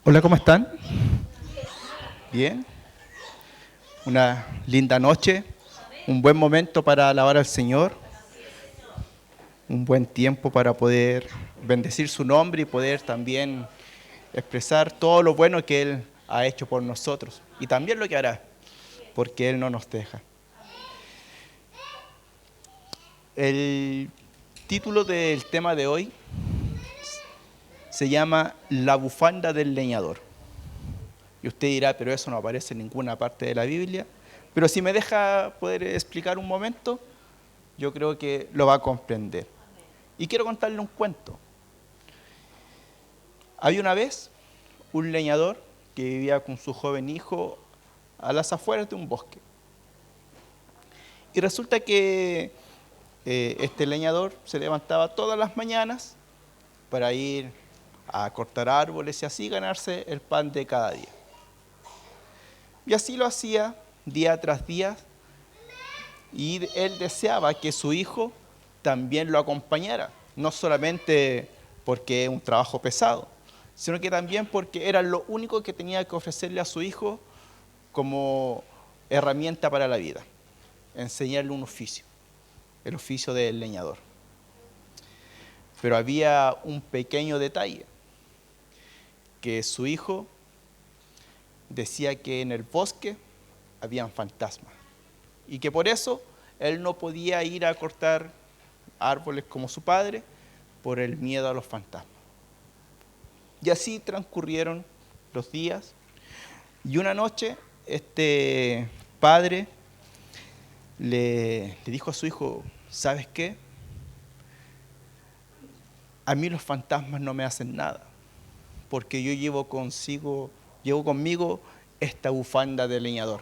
Hola, ¿cómo están? Bien. Una linda noche, un buen momento para alabar al Señor, un buen tiempo para poder bendecir su nombre y poder también expresar todo lo bueno que Él ha hecho por nosotros y también lo que hará, porque Él no nos deja. El título del tema de hoy se llama La bufanda del leñador. Y usted dirá, pero eso no aparece en ninguna parte de la Biblia. Pero si me deja poder explicar un momento, yo creo que lo va a comprender. Y quiero contarle un cuento. Había una vez un leñador que vivía con su joven hijo a las afueras de un bosque. Y resulta que este leñador se levantaba todas las mañanas para ir a cortar árboles y así ganarse el pan de cada día. Y así lo hacía día tras día, y él deseaba que su hijo también lo acompañara, no solamente porque es un trabajo pesado, sino que también porque era lo único que tenía que ofrecerle a su hijo como herramienta para la vida, enseñarle un oficio, el oficio del leñador. Pero había un pequeño detalle, que su hijo decía que en el bosque habían fantasmas y que por eso él no podía ir a cortar árboles como su padre por el miedo a los fantasmas. Y así transcurrieron los días y una noche este padre le dijo a su hijo, ¿sabes qué? A mí los fantasmas no me hacen nada, porque yo llevo conmigo esta bufanda de leñador.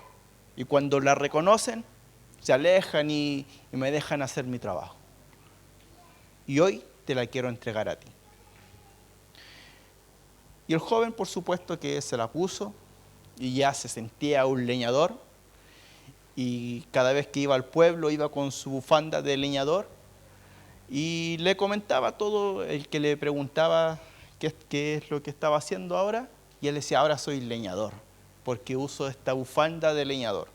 Y cuando la reconocen, se alejan y me dejan hacer mi trabajo. Y hoy te la quiero entregar a ti. Y el joven, por supuesto, que se la puso y ya se sentía un leñador. Y cada vez que iba al pueblo, iba con su bufanda de leñador y le comentaba todo el que le preguntaba qué es lo que estaba haciendo ahora. Y él decía, ahora soy leñador, porque uso esta bufanda de leñador.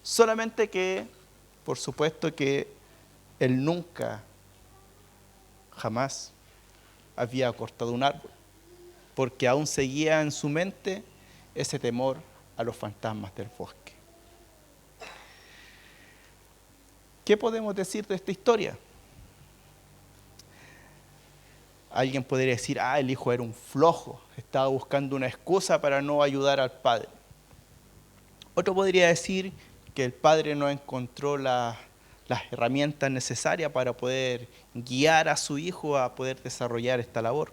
Solamente que, por supuesto que él nunca, jamás había cortado un árbol, porque aún seguía en su mente ese temor a los fantasmas del bosque. ¿Qué podemos decir de esta historia? Alguien podría decir, el hijo era un flojo, estaba buscando una excusa para no ayudar al padre. Otro podría decir que el padre no encontró las herramientas necesarias para poder guiar a su hijo a poder desarrollar esta labor.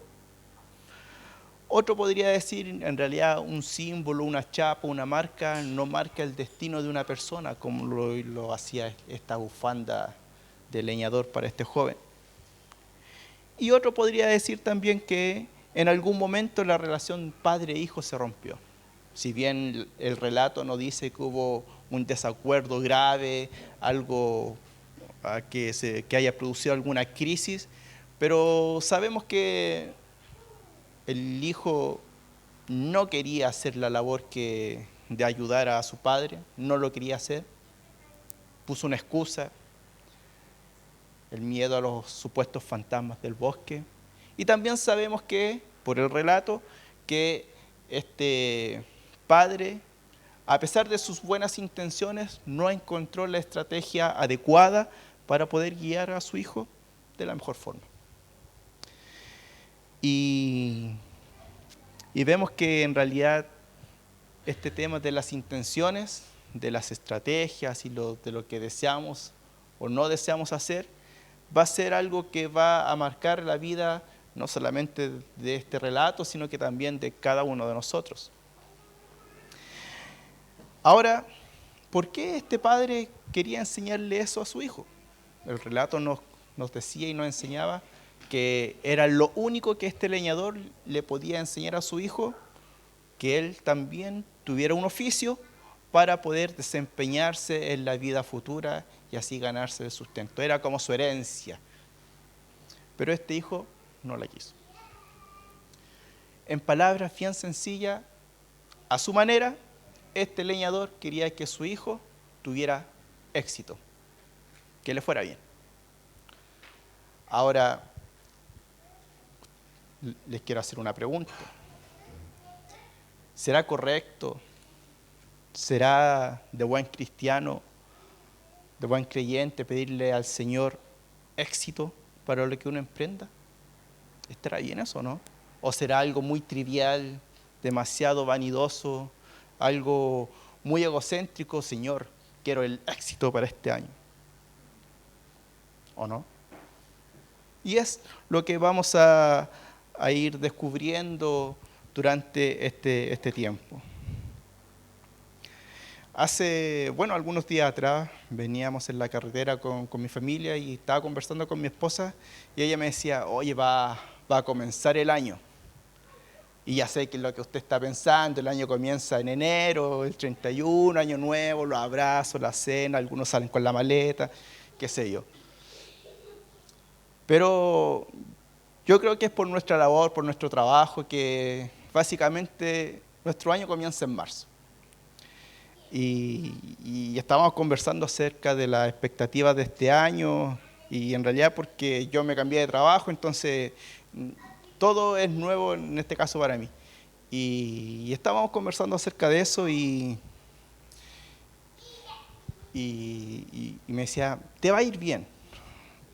Otro podría decir, en realidad, un símbolo, una chapa, una marca, no marca el destino de una persona, como lo hacía esta bufanda de leñador para este joven. Y otro podría decir también que en algún momento la relación padre-hijo se rompió. Si bien el relato no dice que hubo un desacuerdo grave, algo que haya producido alguna crisis, pero sabemos que el hijo no quería hacer la labor de ayudar a su padre, no lo quería hacer, puso una excusa, el miedo a los supuestos fantasmas del bosque. Y también sabemos que, por el relato, que este padre, a pesar de sus buenas intenciones, no encontró la estrategia adecuada para poder guiar a su hijo de la mejor forma. Y vemos que en realidad este tema de las intenciones, de las estrategias y de lo que deseamos o no deseamos hacer, va a ser algo que va a marcar la vida no solamente de este relato, sino que también de cada uno de nosotros. Ahora, ¿por qué este padre quería enseñarle eso a su hijo? El relato nos decía y nos enseñaba que era lo único que este leñador le podía enseñar a su hijo, que él también tuviera un oficio para poder desempeñarse en la vida futura y así ganarse el sustento. Era como su herencia. Pero este hijo no la quiso. En palabras bien sencillas, a su manera, este leñador quería que su hijo tuviera éxito, que le fuera bien. Ahora, les quiero hacer una pregunta. ¿Será correcto? ¿Será de buen cristiano, de buen creyente pedirle al Señor éxito para lo que uno emprenda? ¿Estará bien eso o no? ¿O será algo muy trivial, demasiado vanidoso, algo muy egocéntrico? Señor, quiero el éxito para este año. ¿O no? Y es lo que vamos a ir descubriendo durante este tiempo. Hace, algunos días atrás veníamos en la carretera con mi familia y estaba conversando con mi esposa y ella me decía, oye, va a comenzar el año. Y ya sé que es lo que usted está pensando, el año comienza en enero, el 31, año nuevo, los abrazos, la cena, algunos salen con la maleta, qué sé yo. Pero yo creo que es por nuestra labor, por nuestro trabajo, que básicamente nuestro año comienza en marzo. Y estábamos conversando acerca de las expectativas de este año y en realidad porque yo me cambié de trabajo, entonces todo es nuevo en este caso para mí. Y estábamos conversando acerca de eso y me decía, te va a ir bien,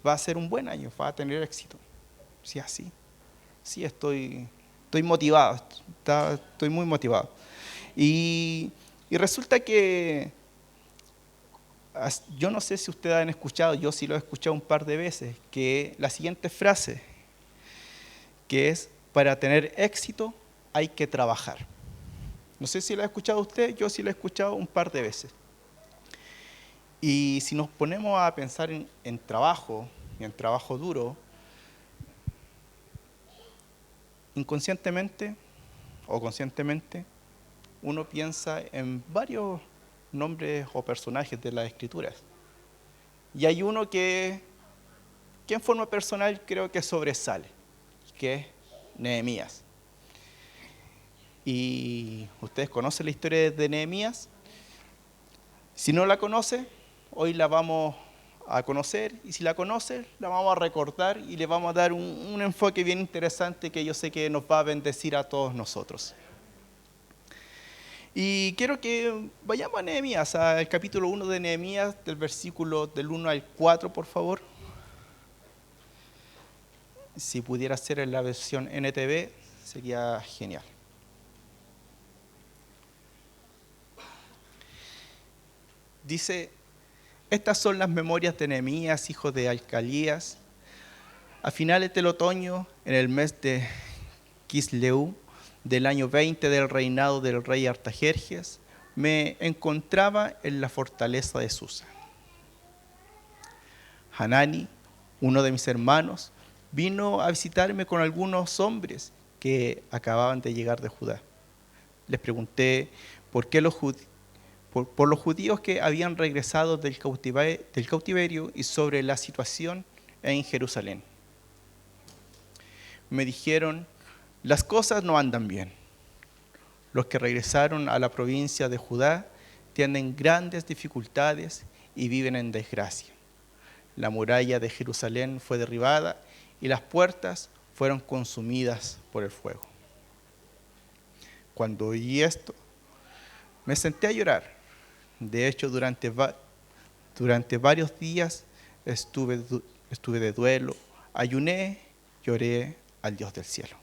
va a ser un buen año, va a tener éxito. Sí, así. Sí, estoy motivado, estoy muy motivado. Y resulta que, yo no sé si ustedes han escuchado, yo sí lo he escuchado un par de veces, que la siguiente frase, que es, para tener éxito hay que trabajar. No sé si lo ha escuchado usted, yo sí lo he escuchado un par de veces. Y si nos ponemos a pensar en trabajo, y en trabajo duro, inconscientemente o conscientemente, uno piensa en varios nombres o personajes de las Escrituras. Y hay uno que en forma personal creo que sobresale, que es Nehemías. Y ustedes conocen la historia de Nehemías. Si no la conoce, hoy la vamos a conocer, y si la conoce, la vamos a recordar y le vamos a dar un enfoque bien interesante que yo sé que nos va a bendecir a todos nosotros. Y quiero que vayamos a Nehemías, al capítulo 1 de Nehemías, del versículo del 1 al 4, por favor. Si pudiera ser en la versión NTV, sería genial. Dice, estas son las memorias de Nehemías, hijo de Alcalías. A finales del otoño, en el mes de Quisleu, del año 20 del reinado del rey Artajerjes, me encontraba en la fortaleza de Susa. Hanani, uno de mis hermanos, vino a visitarme con algunos hombres que acababan de llegar de Judá. Les pregunté por los judíos que habían regresado del cautiverio y sobre la situación en Jerusalén. Me dijeron, las cosas no andan bien. Los que regresaron a la provincia de Judá tienen grandes dificultades y viven en desgracia. La muralla de Jerusalén fue derribada y las puertas fueron consumidas por el fuego. Cuando oí esto, me senté a llorar. De hecho, durante varios días estuve de duelo, ayuné, lloré al Dios del cielo.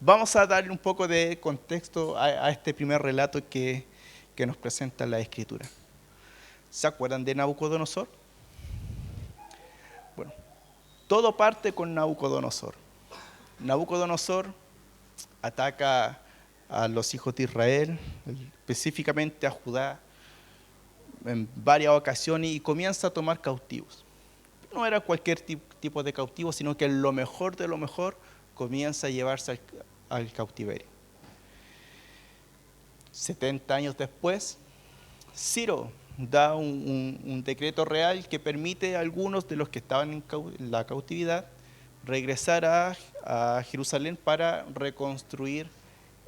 Vamos a darle un poco de contexto a este primer relato que nos presenta la Escritura. ¿Se acuerdan de Nabucodonosor? Bueno, todo parte con Nabucodonosor. Nabucodonosor ataca a los hijos de Israel, específicamente a Judá, en varias ocasiones y comienza a tomar cautivos. No era cualquier tipo de cautivo, sino que lo mejor de lo mejor comienza a llevarse al cautiverio. 70 años después, Ciro da un decreto real que permite a algunos de los que estaban en la cautividad regresar a a Jerusalén para reconstruir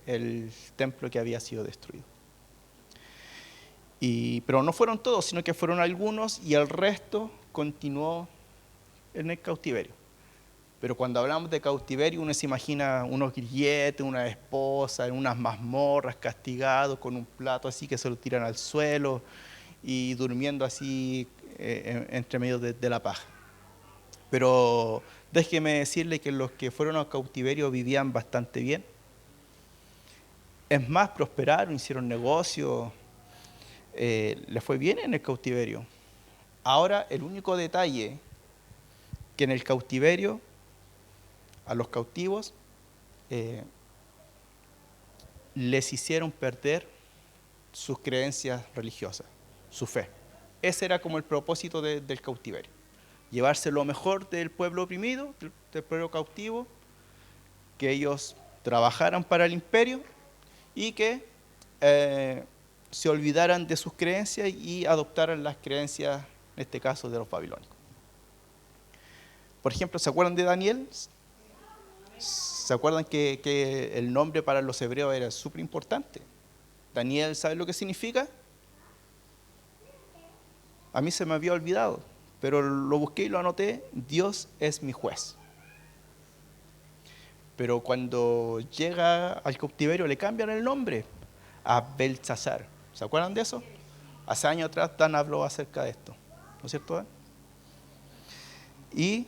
el templo que había sido destruido. Pero no fueron todos, sino que fueron algunos y el resto continuó en el cautiverio. Pero cuando hablamos de cautiverio, uno se imagina unos grilletes, una esposa, en unas mazmorras, castigados con un plato así que se lo tiran al suelo y durmiendo así entre medio de la paja. Pero déjeme decirle que los que fueron al cautiverio vivían bastante bien. Es más, prosperaron, hicieron negocios, les fue bien en el cautiverio. Ahora, el único detalle que en el cautiverio, a los cautivos, les hicieron perder sus creencias religiosas, su fe. Ese era como el propósito del cautiverio. Llevarse lo mejor del pueblo oprimido, del pueblo cautivo, que ellos trabajaran para el imperio y que se olvidaran de sus creencias y adoptaran las creencias, en este caso, de los babilónicos. Por ejemplo, ¿se acuerdan de Daniel? ¿Se acuerdan que el nombre para los hebreos era súper importante? Daniel, ¿sabe lo que significa? A mí se me había olvidado, pero lo busqué y lo anoté. Dios es mi juez. Pero cuando llega al cautiverio le cambian el nombre a Beltsasar. ¿Se acuerdan de eso? Hace años atrás Dan habló acerca de esto, ¿no es cierto, Dan? Y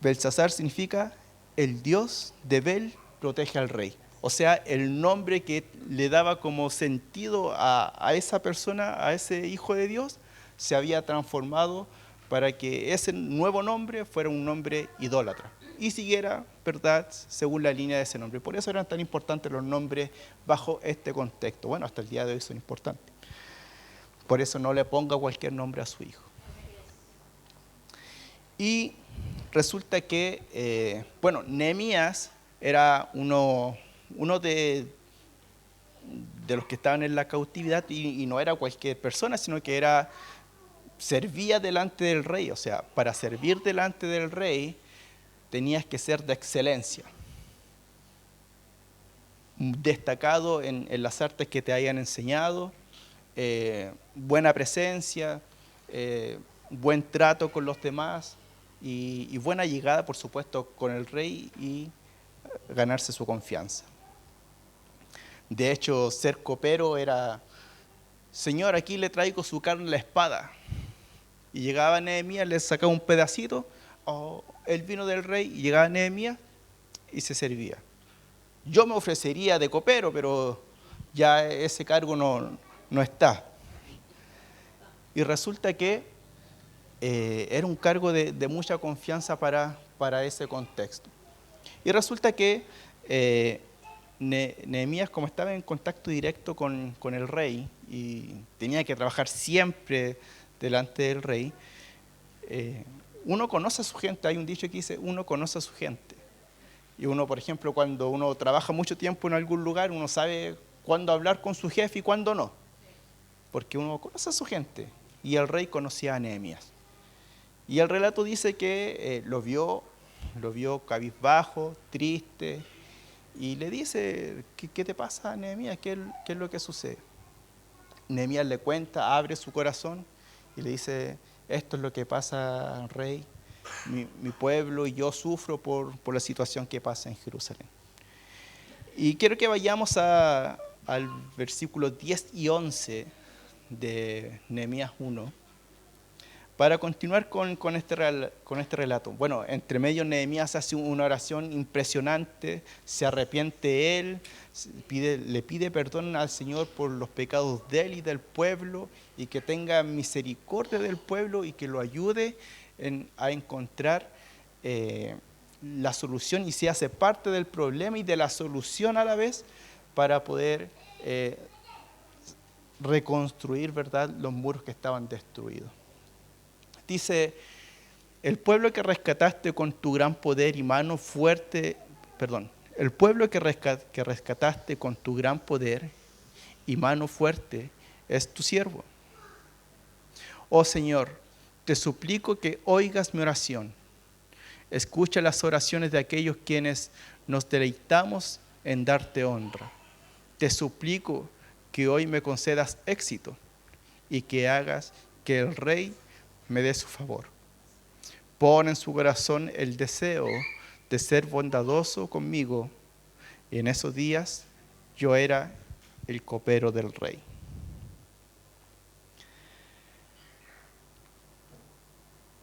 Beltsasar significa el Dios de Bel protege al rey. O sea, el nombre que le daba como sentido a esa persona, a ese hijo de Dios, se había transformado para que ese nuevo nombre fuera un nombre idólatra y siguiera, ¿verdad?, según la línea de ese nombre. Por eso eran tan importantes los nombres bajo este contexto. Bueno, hasta el día de hoy son importantes. Por eso no le ponga cualquier nombre a su hijo. Y resulta que, Nehemías era uno de los que estaban en la cautividad y no era cualquier persona, sino que servía delante del rey. O sea, para servir delante del rey tenías que ser de excelencia, destacado en las artes que te hayan enseñado, buena presencia, buen trato con los demás y buena llegada, por supuesto, con el rey y ganarse su confianza. De hecho, ser copero era: Señor, aquí le traigo su carne a la espada. Y llegaba Nehemías, le sacaba un pedacito, el vino del rey, y llegaba Nehemías y se servía. Yo me ofrecería de copero, pero ya ese cargo no está. Y resulta que era un cargo de mucha confianza para ese contexto. Y resulta que Nehemías, como estaba en contacto directo con el rey y tenía que trabajar siempre delante del rey, uno conoce a su gente. Hay un dicho que dice: uno conoce a su gente. Y uno, por ejemplo, cuando uno trabaja mucho tiempo en algún lugar, uno sabe cuándo hablar con su jefe y cuándo no, porque uno conoce a su gente. Y el rey conocía a Nehemías. Y el relato dice que lo vio cabizbajo, triste, y le dice: ¿Qué te pasa, Nehemías? ¿Qué es lo que sucede? Nehemías le cuenta, abre su corazón y le dice: esto es lo que pasa, rey. Mi pueblo y yo sufro por la situación que pasa en Jerusalén. Y quiero que vayamos al versículo 10 y 11 de Nehemías 1 para continuar con este relato. Bueno, entre medio Nehemías hace una oración impresionante, se arrepiente él, le pide perdón al Señor por los pecados de él y del pueblo, y que tenga misericordia del pueblo y que lo ayude a encontrar la solución, y se hace parte del problema y de la solución a la vez para poder reconstruir, ¿verdad?, los muros que estaban destruidos. Dice: el pueblo que rescataste con tu gran poder y mano fuerte, el pueblo que rescataste con tu gran poder y mano fuerte es tu siervo. Oh Señor, te suplico que oigas mi oración. Escucha las oraciones de aquellos quienes nos deleitamos en darte honra. Te suplico que hoy me concedas éxito y que hagas que el Rey me dé su favor. Pon en su corazón el deseo de ser bondadoso conmigo. Y en esos días yo era el copero del Rey.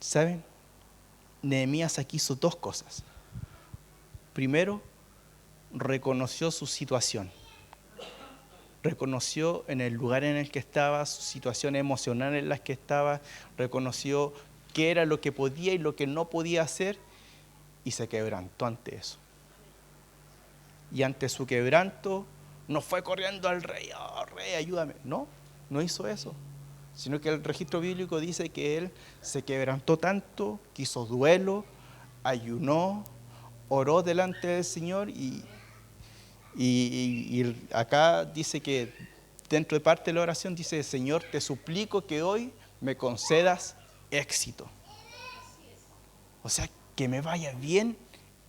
¿Saben? Nehemías aquí hizo dos cosas. Primero, reconoció su situación. Reconoció en el lugar en el que estaba, su situación emocional en la que estaba, reconoció qué era lo que podía y lo que no podía hacer y se quebrantó ante eso. Y ante su quebranto no fue corriendo al rey, oh rey, ayúdame. No, no hizo eso, sino que el registro bíblico dice que él se quebrantó tanto, que hizo duelo, ayunó, oró delante del Señor y acá dice que dentro de parte de la oración dice: Señor, te suplico que hoy me concedas éxito. O sea, que me vaya bien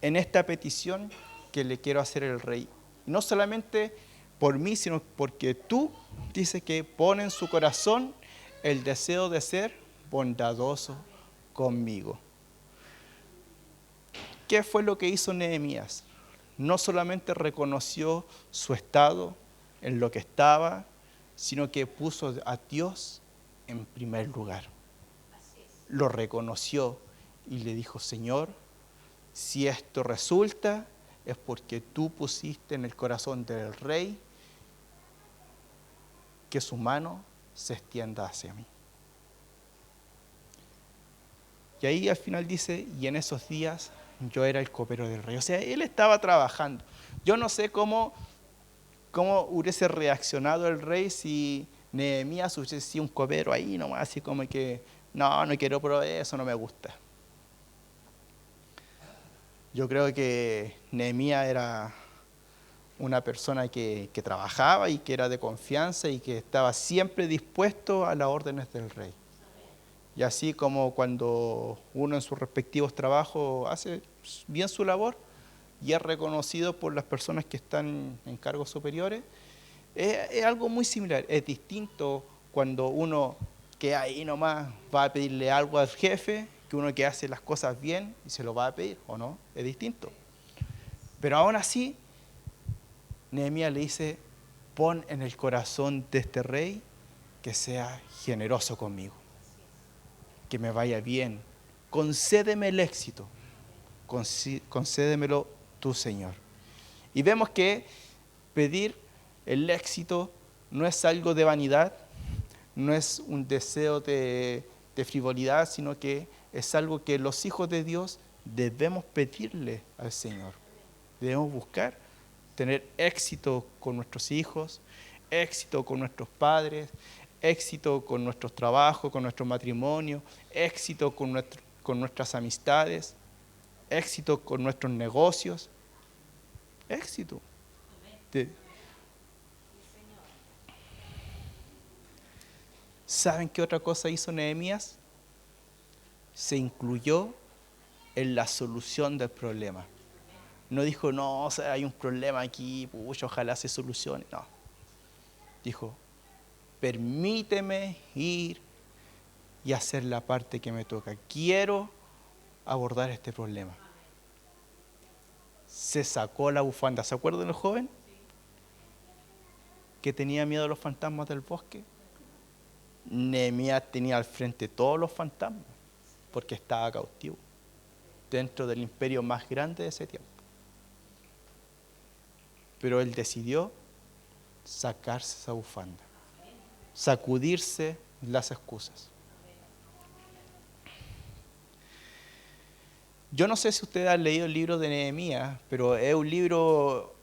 en esta petición que le quiero hacer al rey. No solamente por mí, sino porque tú, dice, que pone en su corazón el deseo de ser bondadoso conmigo. ¿Qué fue lo que hizo Nehemías? No solamente reconoció su estado en lo que estaba, sino que puso a Dios en primer lugar. Lo reconoció y le dijo: Señor, si esto resulta, es porque tú pusiste en el corazón del rey que su mano se extienda hacia mí. Y ahí al final dice: y en esos días yo era el copero del rey. O sea, él estaba trabajando. Yo no sé cómo hubiese reaccionado el rey si Nehemías hubiese sido un copero ahí nomás, así como que no quiero probar eso, no me gusta. Yo creo que Nehemías era una persona que trabajaba y que era de confianza y que estaba siempre dispuesto a las órdenes del rey. Y así como cuando uno en sus respectivos trabajos hace bien su labor y es reconocido por las personas que están en cargos superiores, es algo muy similar. Es distinto cuando uno que ahí nomás va a pedirle algo al jefe, que uno que hace las cosas bien y se lo va a pedir, ¿o no? Es distinto. Pero aún así, Nehemías le dice: pon en el corazón de este rey que sea generoso conmigo, que me vaya bien, concédeme el éxito, concédemelo tú, Señor. Y vemos que pedir el éxito no es algo de vanidad, no es un deseo de frivolidad, sino que es algo que los hijos de Dios debemos pedirle al Señor. Debemos buscar tener éxito con nuestros hijos, éxito con nuestros padres, éxito con nuestros trabajos, con nuestro matrimonio, éxito con nuestras amistades, éxito con nuestros negocios, éxito. ¿Saben qué otra cosa hizo Nehemías? Se incluyó en la solución del problema. No dijo: no, o sea, hay un problema aquí, pucha, ojalá se solucione. No. Dijo: permíteme ir y hacer la parte que me toca. Quiero abordar este problema. Se sacó la bufanda. ¿Se acuerdan del joven que tenía miedo a los fantasmas del bosque? Nehemías tenía al frente todos los fantasmas porque estaba cautivo dentro del imperio más grande de ese tiempo. Pero él decidió sacarse esa bufanda, sacudirse las excusas. Yo no sé si ustedes han leído el libro de Nehemías, pero es un libro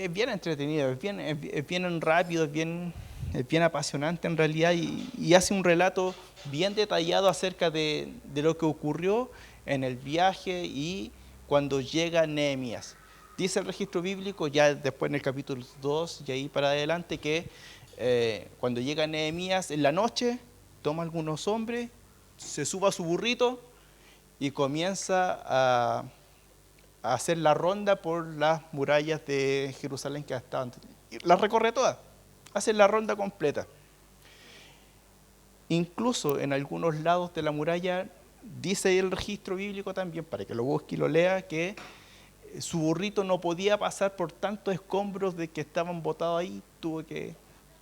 bien entretenido, es bien rápido, es bien apasionante en realidad y hace un relato bien detallado acerca de lo que ocurrió en el viaje y cuando llega Nehemías. Dice el registro bíblico, ya después en el capítulo 2 y ahí para adelante, que cuando llega Nehemías en la noche, toma algunos hombres, se sube a su burrito y comienza a hacer la ronda por las murallas de Jerusalén que estaban. Las recorre todas, hace la ronda completa. Incluso en algunos lados de la muralla dice el registro bíblico también, para que lo busque y lo lea, que su burrito no podía pasar por tantos escombros de que estaban botados ahí, tuvo que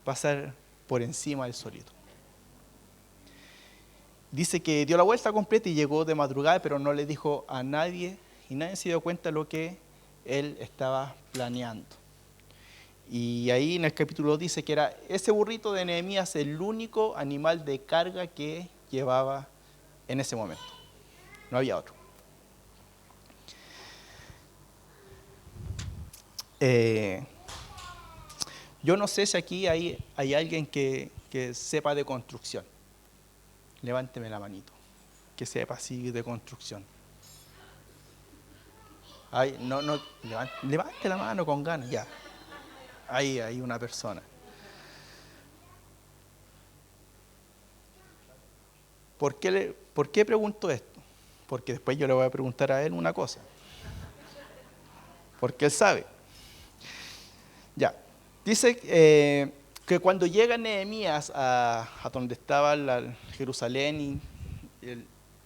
pasar por encima del solito. Dice que dio la vuelta completa y llegó de madrugada, pero no le dijo a nadie, y nadie se dio cuenta de lo que él estaba planeando. Y ahí en el capítulo dice que era ese burrito de Nehemías el único animal de carga que llevaba en ese momento. No había otro. Yo no sé si aquí hay alguien que sepa de construcción. Levánteme la manito, que sepa así de construcción. Levante la mano con ganas, ya. Ahí hay una persona. ¿Por qué pregunto esto? Porque después yo le voy a preguntar a él una cosa. Porque él sabe. Ya. Dice que cuando llega Nehemías a donde estaba Jerusalén y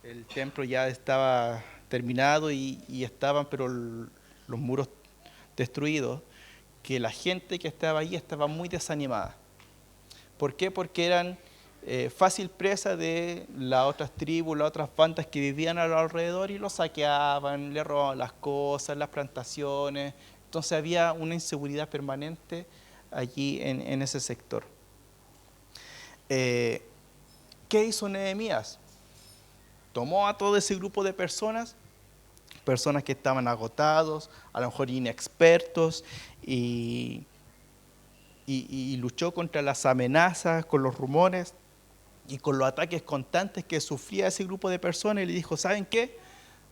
el templo ya estaba terminado y estaban pero los muros destruidos, que la gente que estaba allí estaba muy desanimada. ¿Por qué? Porque eran fácil presa de las otras tribus, las otras bandas que vivían a los alrededor y los saqueaban, le robaban las cosas, las plantaciones. Entonces había una inseguridad permanente allí en ese sector. ¿Qué hizo Nehemías? Tomó a todo ese grupo de personas que estaban agotados, a lo mejor inexpertos, y luchó contra las amenazas, con los rumores y con los ataques constantes que sufría ese grupo de personas, y le dijo, ¿saben qué?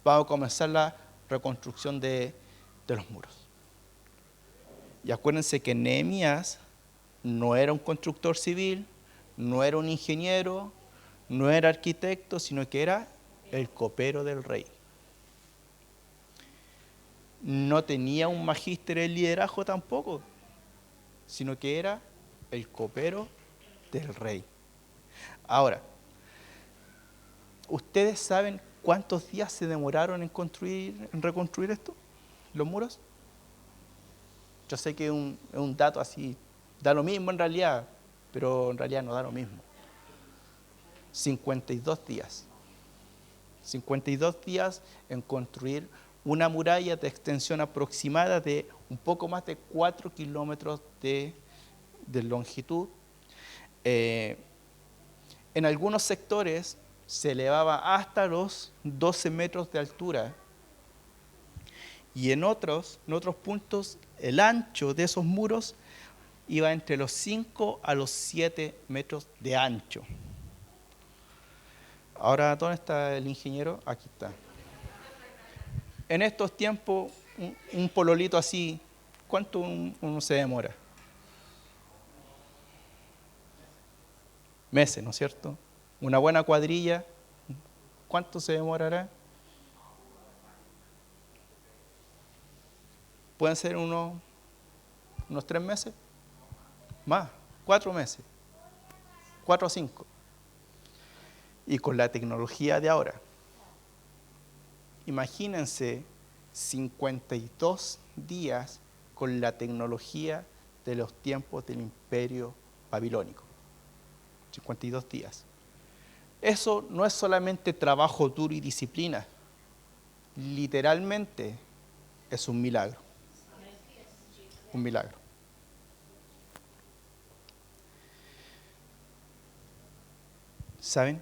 Vamos a comenzar la reconstrucción de los muros. Y acuérdense que Nehemías no era un constructor civil, no era un ingeniero, no era arquitecto, sino que era el copero del rey. No tenía un magíster en liderazgo tampoco, sino que era el copero del rey. Ahora, ¿ustedes saben cuántos días se demoraron en reconstruir esto? ¿Los muros? Yo sé que es un dato así, da lo mismo en realidad, pero en realidad no da lo mismo. 52 días. 52 días en construir una muralla de extensión aproximada de un poco más de 4 kilómetros de longitud. En algunos sectores se elevaba hasta los 12 metros de altura, y en otros puntos el ancho de esos muros iba entre los 5 a los 7 metros de ancho. Ahora, ¿dónde está el ingeniero? Aquí está. En estos tiempos, un pololito así, ¿cuánto uno se demora? Meses, ¿no es cierto? Una buena cuadrilla, ¿cuánto se demorará? ¿Pueden ser unos 3 meses? Más, 4 meses. 4 o 5. Y con la tecnología de ahora, imagínense 52 días con la tecnología de los tiempos del Imperio Babilónico. 52 días. Eso no es solamente trabajo duro y disciplina. Literalmente es un milagro. Un milagro. ¿Saben?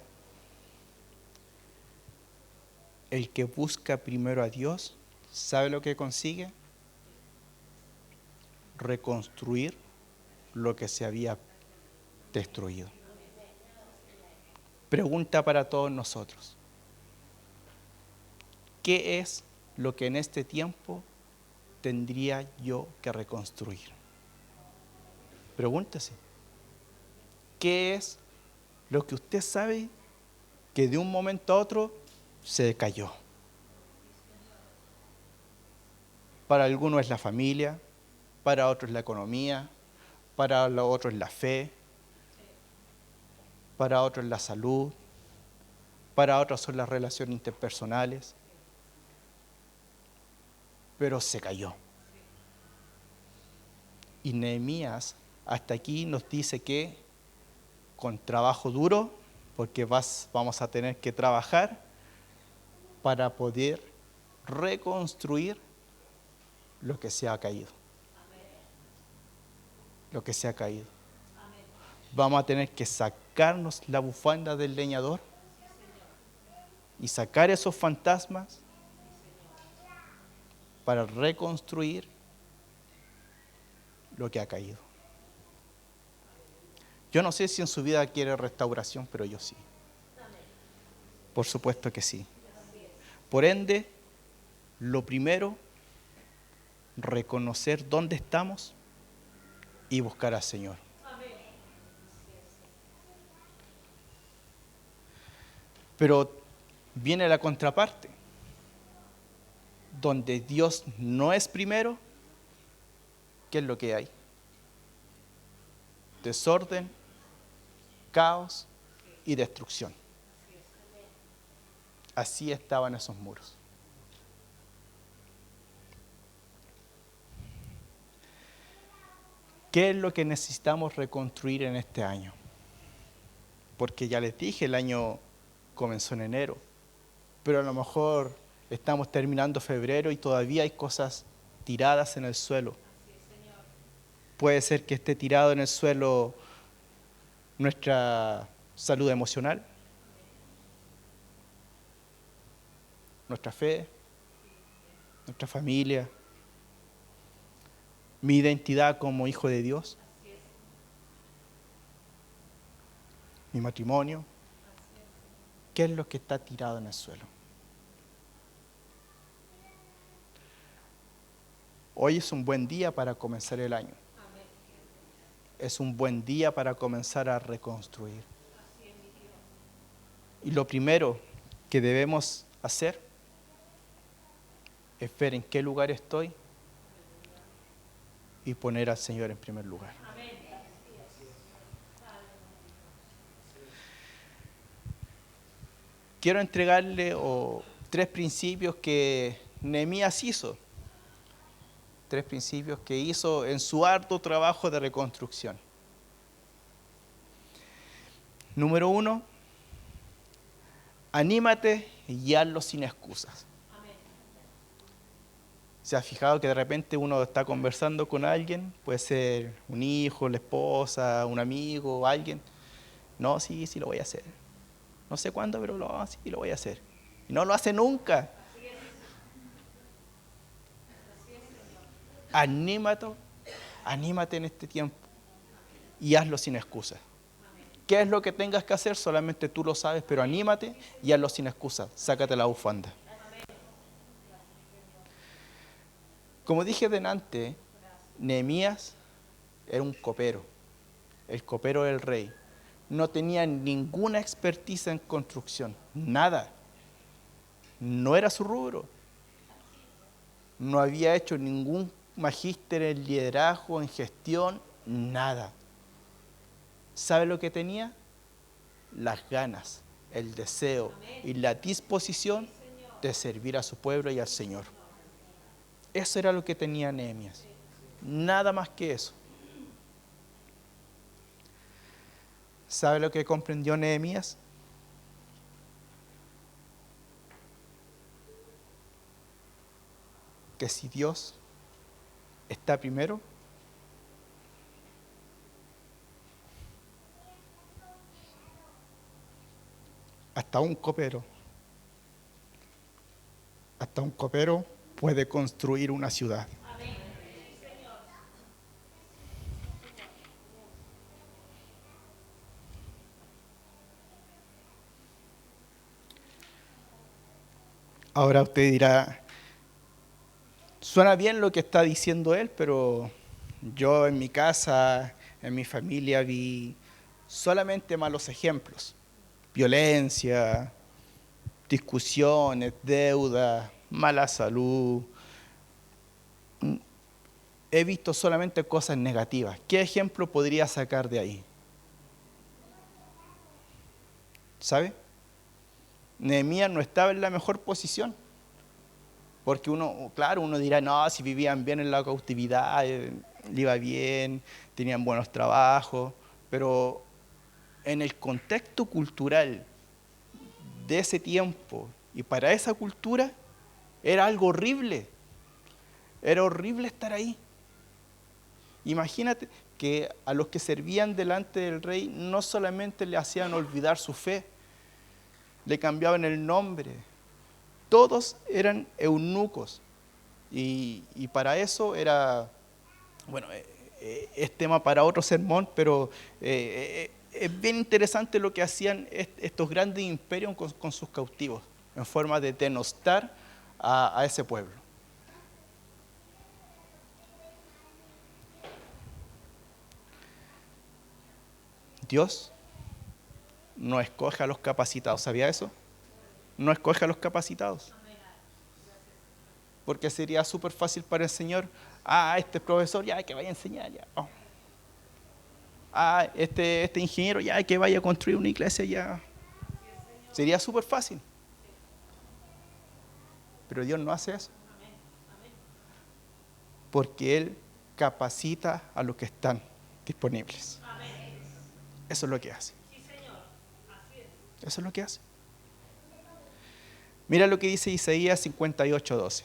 El que busca primero a Dios, ¿sabe lo que consigue? Reconstruir lo que se había destruido. Pregunta para todos nosotros. ¿Qué es lo que en este tiempo tendría yo que reconstruir? Pregúntese. ¿Qué es lo que usted sabe que de un momento a otro se cayó. Para algunos es la familia, para otros es la economía, para los otros es la fe, para otros es la salud, para otros son las relaciones interpersonales, pero se cayó. Y Nehemías hasta aquí nos dice que con trabajo duro, porque vamos a tener que trabajar para poder reconstruir lo que se ha caído. Lo que se ha caído. Vamos a tener que sacarnos la bufanda del leñador y sacar esos fantasmas para reconstruir lo que ha caído. Yo no sé si en su vida quiere restauración, pero yo sí. Por supuesto que sí. Por ende, lo primero, reconocer dónde estamos y buscar al Señor. Pero viene la contraparte, donde Dios no es primero. ¿Qué es lo que hay? Desorden, caos y destrucción. Así estaban esos muros. ¿Qué es lo que necesitamos reconstruir en este año? Porque ya les dije, el año comenzó en enero, pero a lo mejor estamos terminando febrero y todavía hay cosas tiradas en el suelo. Puede ser que esté tirado en el suelo nuestra salud emocional, nuestra fe, nuestra familia, mi identidad como hijo de Dios, mi matrimonio. ¿Qué es lo que está tirado en el suelo? Hoy es un buen día para comenzar el año. Es un buen día para comenzar a reconstruir. Y lo primero que debemos hacer es ver en qué lugar estoy y poner al Señor en primer lugar. Quiero entregarle tres principios que Nehemías hizo. Tres principios que hizo en su arduo trabajo de reconstrucción. Número 1, anímate y hazlo sin excusas. ¿Se ha fijado que de repente uno está conversando con alguien? Puede ser un hijo, la esposa, un amigo, alguien. No, sí lo voy a hacer. No sé cuándo, pero sí lo voy a hacer. Y no lo hace nunca. Anímate en este tiempo y hazlo sin excusas. ¿Qué es lo que tengas que hacer? Solamente tú lo sabes, pero anímate y hazlo sin excusas. Sácate la bufanda. Como dije delante, Nehemías era un copero, el copero del rey. No tenía ninguna expertiza en construcción, nada. No era su rubro. No había hecho ningún magíster en liderazgo, en gestión, nada. ¿Sabe lo que tenía? Las ganas, el deseo y la disposición de servir a su pueblo y al Señor. Eso era lo que tenía Nehemías. Nada más que eso. ¿Sabe lo que comprendió Nehemías? Que si Dios está primero, hasta un copero puede construir una ciudad. Ahora usted dirá, suena bien lo que está diciendo él, pero yo en mi casa, en mi familia vi solamente malos ejemplos. Violencia, discusiones, deudas, mala salud. He visto solamente cosas negativas. ¿Qué ejemplo podría sacar de ahí? ¿Sabe? Nehemías no estaba en la mejor posición. Porque uno dirá, no, si vivían bien en la cautividad, le iba bien, tenían buenos trabajos, pero en el contexto cultural de ese tiempo y para esa cultura, era algo horrible. Era horrible estar ahí. Imagínate que a los que servían delante del rey no solamente le hacían olvidar su fe, le cambiaban el nombre. Todos eran eunucos. Y para eso era, bueno, es tema para otro sermón, pero es bien interesante lo que hacían estos grandes imperios con sus cautivos, en forma de denostar a ese pueblo. Dios no escoge a los capacitados, ¿sabía eso? No escoge a los capacitados. Porque sería súper fácil para el Señor, este profesor ya que vaya a enseñar ya. Oh. Este ingeniero ya que vaya a construir una iglesia ya. Sería súper fácil. Pero Dios no hace eso. Porque Él capacita a los que están disponibles. Eso es lo que hace. Eso es lo que hace. Mira lo que dice Isaías 58:12.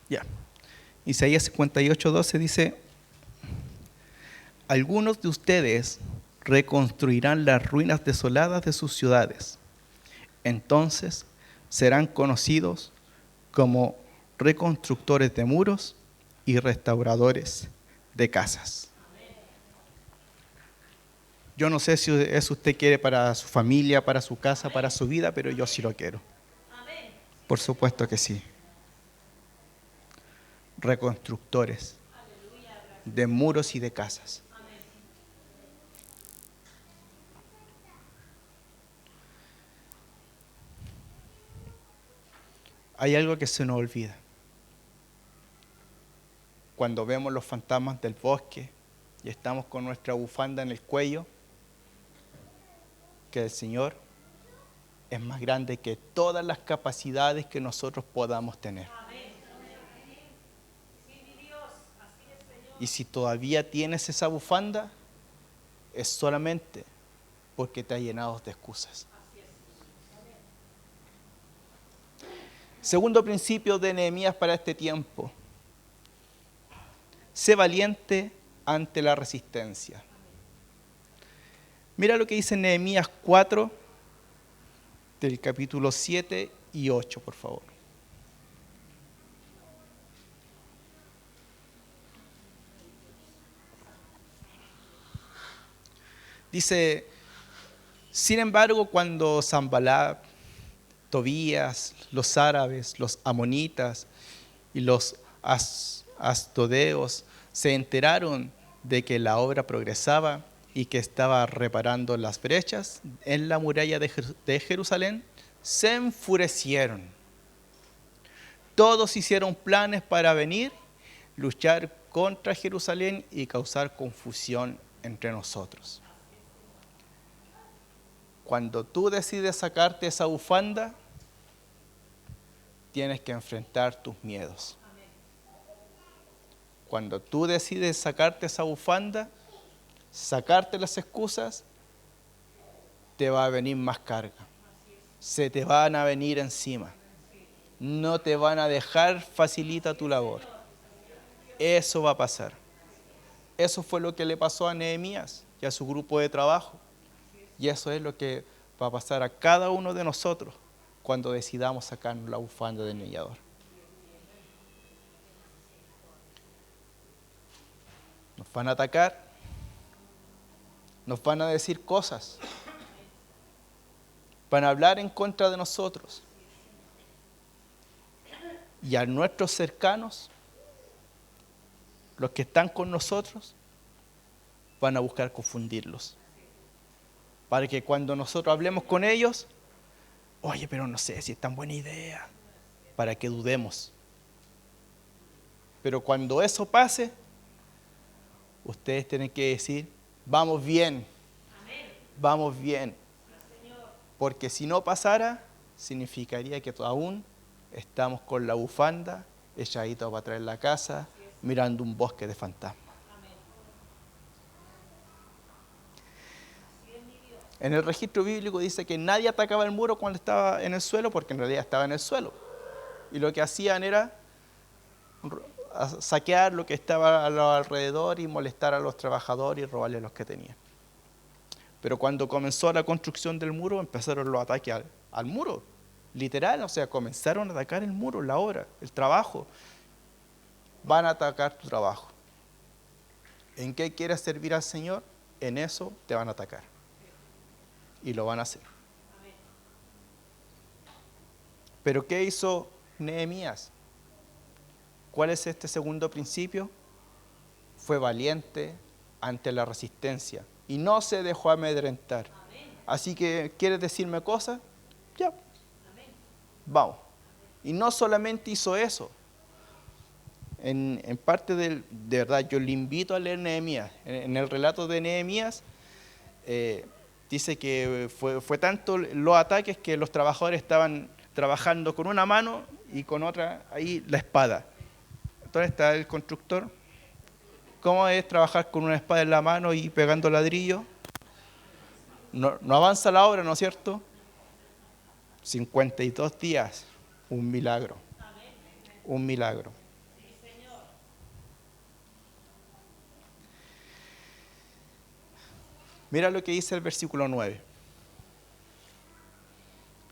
Ya. Isaías 58:12 dice: algunos de ustedes reconstruirán las ruinas desoladas de sus ciudades. Entonces serán conocidos como reconstructores de muros y restauradores de casas. Yo no sé si eso usted quiere para su familia, para su casa, para su vida, pero yo sí lo quiero. Por supuesto que sí. Reconstructores de muros y de casas. Hay algo que se nos olvida. Cuando vemos los fantasmas del bosque y estamos con nuestra bufanda en el cuello, que el Señor es más grande que todas las capacidades que nosotros podamos tener. Y si todavía tienes esa bufanda, es solamente porque te ha llenado de excusas. Segundo principio de Nehemías para este tiempo: sé valiente ante la resistencia. Mira lo que dice Nehemías 4, del capítulo 7 y 8, por favor. Dice: sin embargo, cuando Sanballat, Tobías, los árabes, los amonitas y los asdodeos se enteraron de que la obra progresaba y que estaba reparando las brechas en la muralla de Jerusalén, se enfurecieron. Todos hicieron planes para venir, luchar contra Jerusalén y causar confusión entre nosotros. Cuando tú decides sacarte esa bufanda, tienes que enfrentar tus miedos. Cuando tú decides sacarte esa bufanda, sacarte las excusas, te va a venir más carga. Se te van a venir encima. No te van a dejar facilita tu labor. Eso va a pasar. Eso fue lo que le pasó a Nehemías y a su grupo de trabajo. Y eso es lo que va a pasar a cada uno de nosotros cuando decidamos sacarnos la bufanda del leñador. Nos van a atacar, nos van a decir cosas, van a hablar en contra de nosotros. Y a nuestros cercanos, los que están con nosotros, van a buscar confundirlos. Para que cuando nosotros hablemos con ellos, oye, pero no sé si es tan buena idea, para que dudemos. Pero cuando eso pase, ustedes tienen que decir, vamos bien, vamos bien. Porque si no pasara, significaría que aún estamos con la bufanda echadita para atrás en la casa, mirando un bosque de fantasmas. En el registro bíblico dice que nadie atacaba el muro cuando estaba en el suelo, porque en realidad estaba en el suelo. Y lo que hacían era saquear lo que estaba a los alrededor y molestar a los trabajadores y robarles los que tenían. Pero cuando comenzó la construcción del muro, empezaron los ataques al muro. Literal, o sea, comenzaron a atacar el muro, la obra, el trabajo. Van a atacar tu trabajo. ¿En qué quieres servir al Señor? En eso te van a atacar. Y lo van a hacer. Pero ¿qué hizo Nehemías? ¿Cuál es este segundo principio? Fue valiente ante la resistencia y no se dejó amedrentar. Así que, ¿quieres decirme cosas? Ya. Vamos. Y no solamente hizo eso. En parte de verdad, yo le invito a leer Nehemías. En el relato de Nehemías, dice que fue tanto los ataques que los trabajadores estaban trabajando con una mano y con otra ahí la espada. ¿Dónde está el constructor? ¿Cómo es trabajar con una espada en la mano y pegando ladrillo? No avanza la obra, ¿no es cierto? 52 días, un milagro. Un milagro. Mira lo que dice el versículo 9.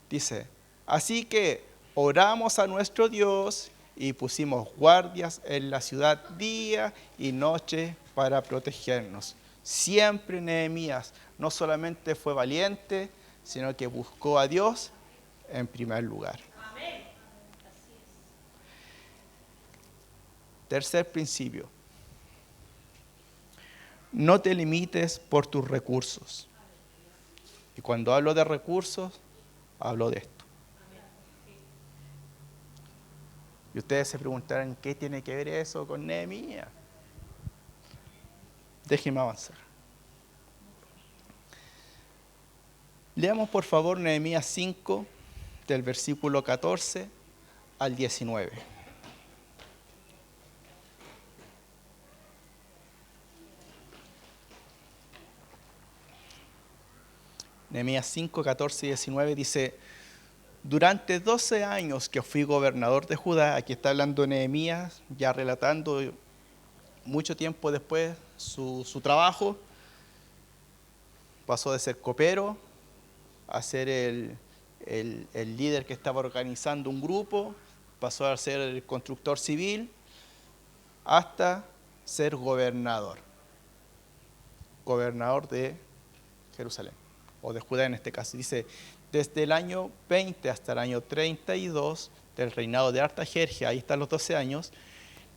Dice, así que oramos a nuestro Dios y pusimos guardias en la ciudad día y noche para protegernos. Siempre Nehemías no solamente fue valiente, sino que buscó a Dios en primer lugar. Amén. Así es. Tercer principio. No te limites por tus recursos. Y cuando hablo de recursos, hablo de esto. Y ustedes se preguntarán, ¿qué tiene que ver eso con Nehemías? Déjenme avanzar. Leamos por favor Nehemías 5, del versículo 14 al 19. Nehemías 5, 14 y 19 dice, durante 12 años que fui gobernador de Judá, aquí está hablando Nehemías, ya relatando mucho tiempo después su trabajo, pasó de ser copero a ser el líder que estaba organizando un grupo, pasó a ser el constructor civil, hasta ser gobernador de Jerusalén, o de Judá en este caso. Dice, desde el año 20 hasta el año 32 del reinado de Artajerjes, ahí están los 12 años,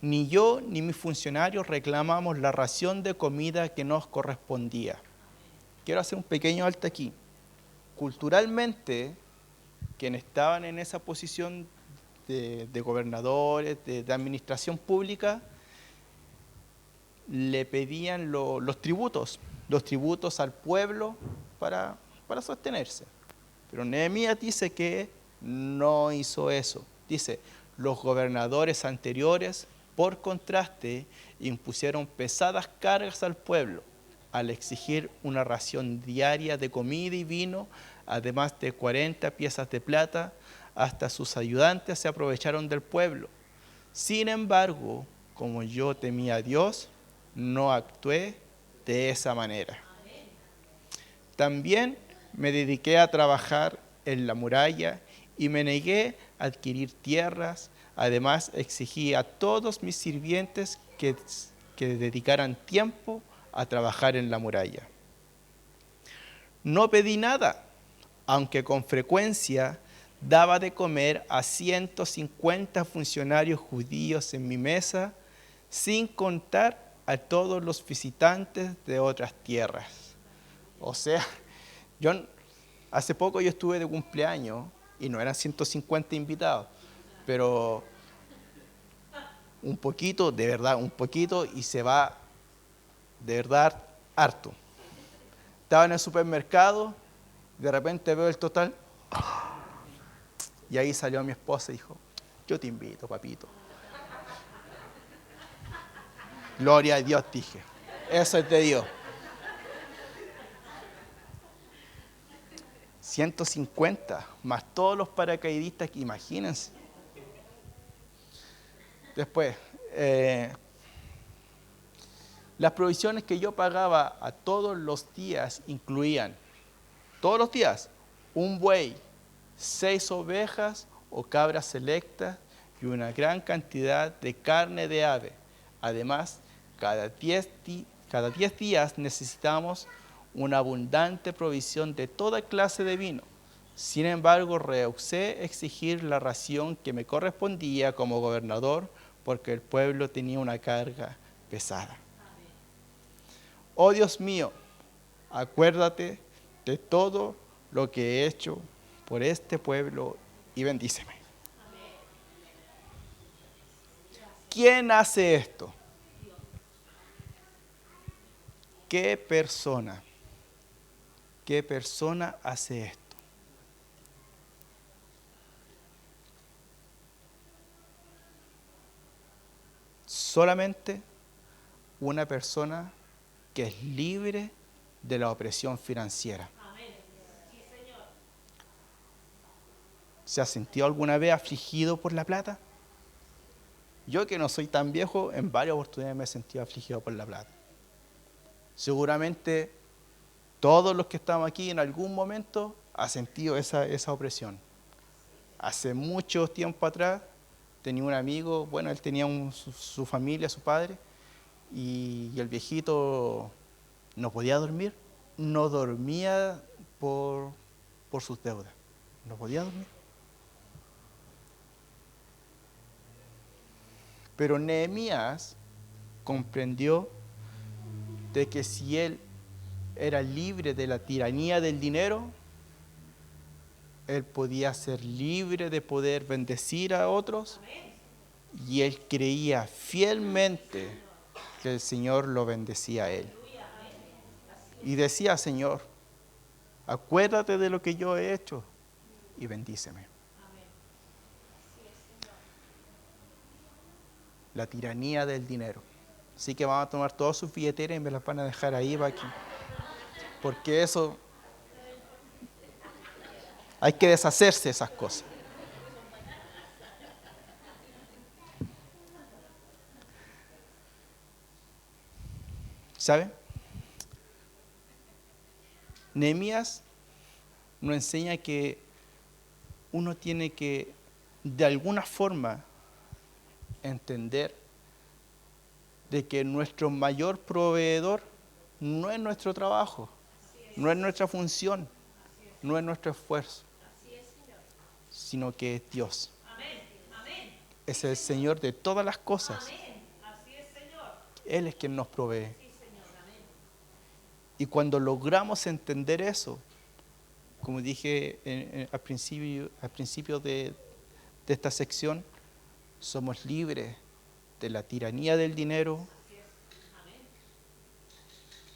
ni yo ni mis funcionarios reclamamos la ración de comida que nos correspondía. Quiero hacer un pequeño alto aquí. Culturalmente, quienes estaban en esa posición de gobernadores, de administración pública, le pedían los tributos al pueblo para sostenerse. Pero Nehemías dice que no hizo eso. Dice, los gobernadores anteriores, por contraste, impusieron pesadas cargas al pueblo al exigir una ración diaria de comida y vino, además de 40 piezas de plata. Hasta sus ayudantes se aprovecharon del pueblo. Sin embargo, como yo temía a Dios, no actué de esa manera. También me dediqué a trabajar en la muralla y me negué a adquirir tierras. Además, exigí a todos mis sirvientes que dedicaran tiempo a trabajar en la muralla. No pedí nada, aunque con frecuencia daba de comer a 150 funcionarios judíos en mi mesa, sin contar a todos los visitantes de otras tierras. O sea, hace poco yo estuve de cumpleaños y no eran 150 invitados, pero un poquito, de verdad, un poquito, y se va de verdad harto. Estaba en el supermercado, de repente veo el total, y ahí salió mi esposa y dijo, yo te invito, papito. Gloria a Dios, dije. Eso es de Dios. 150, más todos los paracaidistas, que imagínense. Después, las provisiones que yo pagaba a todos los días incluían, todos los días, un buey, 6 ovejas o cabras selectas y una gran cantidad de carne de ave. Además, cada 10 días necesitamos una abundante provisión de toda clase de vino. Sin embargo, rehusé exigir la ración que me correspondía como gobernador porque el pueblo tenía una carga pesada. Oh Dios mío, acuérdate de todo lo que he hecho por este pueblo y bendíceme. ¿Quién hace esto? ¿Qué persona? ¿Qué persona hace esto? Solamente una persona que es libre de la opresión financiera. ¿Se ha sentido alguna vez afligido por la plata? Yo, que no soy tan viejo, en varias oportunidades me he sentido afligido por la plata. Seguramente todos los que estamos aquí en algún momento han sentido esa opresión. Hace mucho tiempo atrás tenía un amigo, bueno, él tenía su familia, su padre, y el viejito no podía dormir, no dormía por sus deudas, no podía dormir. Pero Nehemías comprendió de que si él era libre de la tiranía del dinero, él podía ser libre de poder bendecir a otros, y él creía fielmente que el Señor lo bendecía a él. Y decía, Señor, acuérdate de lo que yo he hecho y bendíceme. La tiranía del dinero. Así que van a tomar todas sus billeteras y me las van a dejar ahí para aquí. Porque eso, hay que deshacerse de esas cosas. ¿Sabe? Nehemías nos enseña que uno tiene que, de alguna forma, entender de que nuestro mayor proveedor no es nuestro trabajo, no es nuestra función, no es nuestro esfuerzo, sino que es Dios. Es el Señor de todas las cosas. Él es quien nos provee. Y cuando logramos entender eso, como dije al principio de esta sección, somos libres de la tiranía del dinero,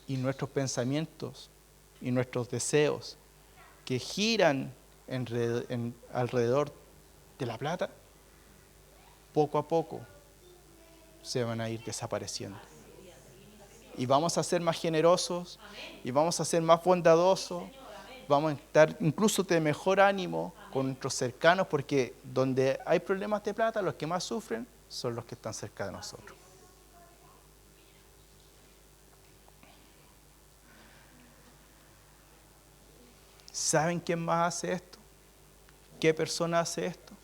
y nuestros pensamientos y nuestros deseos que giran alrededor de la plata, poco a poco se van a ir desapareciendo. Y vamos a ser más generosos, y vamos a ser más bondadosos, vamos a estar incluso de mejor ánimo con nuestros cercanos, porque donde hay problemas de plata, los que más sufren son los que están cerca de nosotros. ¿Saben quién más hace esto? ¿Qué persona hace esto?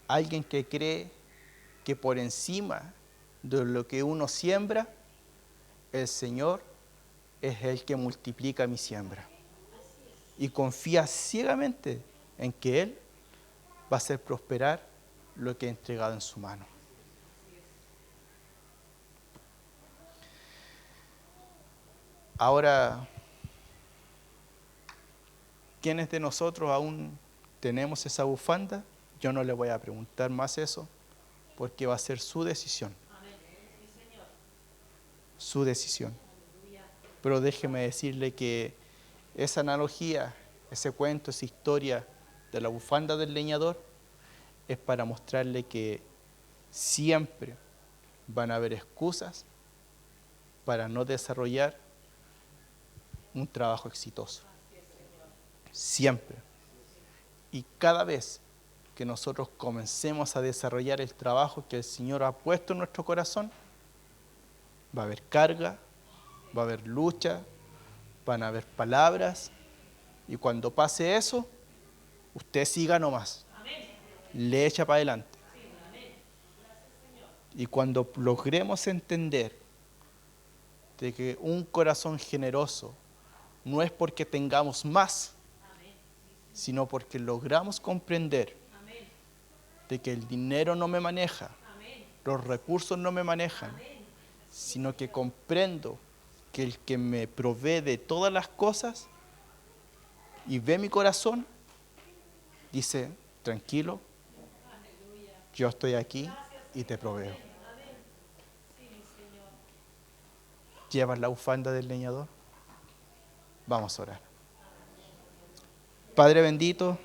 Alguien que cree que por encima de lo que uno siembra, el Señor es el que multiplica mi siembra. Y confía ciegamente en que Él va a hacer prosperar lo que ha entregado en su mano. Ahora, ¿quiénes de nosotros aún tenemos esa bufanda? Yo no le voy a preguntar más eso, porque va a ser su decisión. Su decisión. Pero déjeme decirle que esa analogía, ese cuento, esa historia de la bufanda del leñador es para mostrarle que siempre van a haber excusas para no desarrollar un trabajo exitoso. Siempre. Y cada vez que nosotros comencemos a desarrollar el trabajo que el Señor ha puesto en nuestro corazón, va a haber carga, va a haber lucha, van a haber palabras, y cuando pase eso, usted siga nomás. Le echa para adelante. Y cuando logremos entender de que un corazón generoso no es porque tengamos más, sino porque logramos comprender de que el dinero no me maneja, los recursos no me manejan, sino que comprendo que el que me provee de todas las cosas y ve mi corazón, dice, tranquilo, yo estoy aquí y te proveo. ¿Llevas la bufanda del leñador? Vamos a orar. Padre bendito,